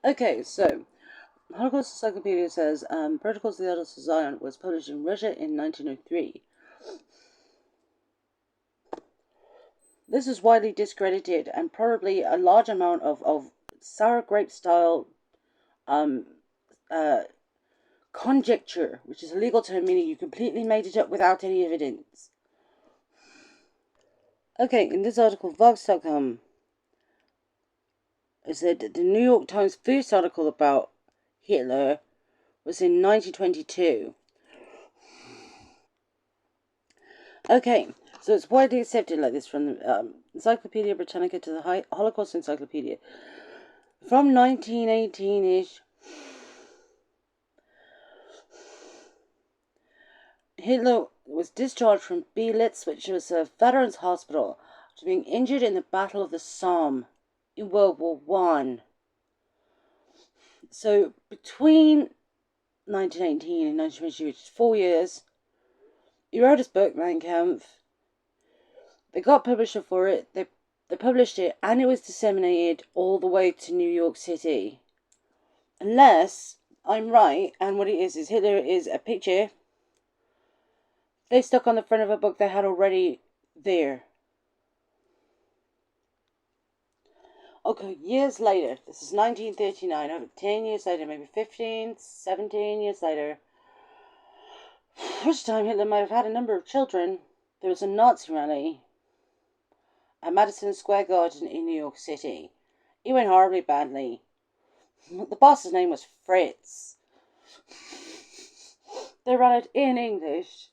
Okay, so Holocaust Encyclopedia says Protocols of the Elders of Zion was published in Russia in 1903. This is widely discredited, and probably a large amount of sour grape style um, uh, conjecture, which is a legal term meaning you completely made it up without any evidence. Okay, in this article, Vox.com, it said that the New York Times' first article about Hitler was in 1922. Okay, so it's widely accepted like this from the Encyclopedia Britannica to the Holocaust Encyclopedia. From 1918-ish, Hitler was discharged from Belitz, which was a veterans hospital, after being injured in the Battle of the Somme in World War One. So between 1918 and 1922, which is 4 years, he wrote his book, Mein Kampf. They got publisher for it. They published it, and it was disseminated all the way to New York City. Unless I'm right, and what it is Hitler is a picture they stuck on the front of a book they had already there. Okay, years later, this is 1939, over 10 years later, maybe 15, 17 years later, which time Hitler might have had a number of children, there was a Nazi rally at Madison Square Garden in New York City. It went horribly badly. The boss's name was Fritz. They ran it in English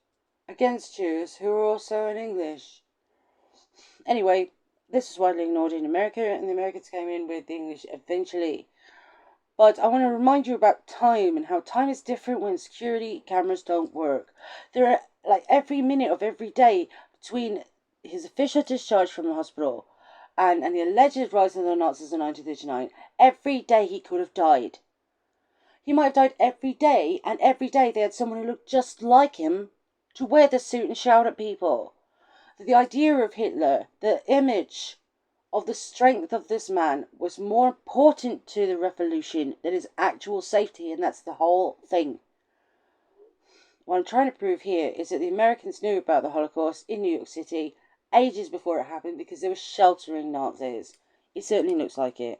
against Jews who were also in English. Anyway, this was widely ignored in America, and the Americans came in with the English eventually. But I want to remind you about time and how time is different when security cameras don't work. There are, like, every minute of every day between his official discharge from the hospital and the alleged rise of the Nazis in 1939, every day he could have died. He might have died every day, and every day they had someone who looked just like him to wear the suit and shout at people. The idea of Hitler, the image of the strength of this man, was more important to the revolution than his actual safety, and that's the whole thing. What I'm trying to prove here is that the Americans knew about the Holocaust in New York City ages before it happened because they were sheltering Nazis. It certainly looks like it.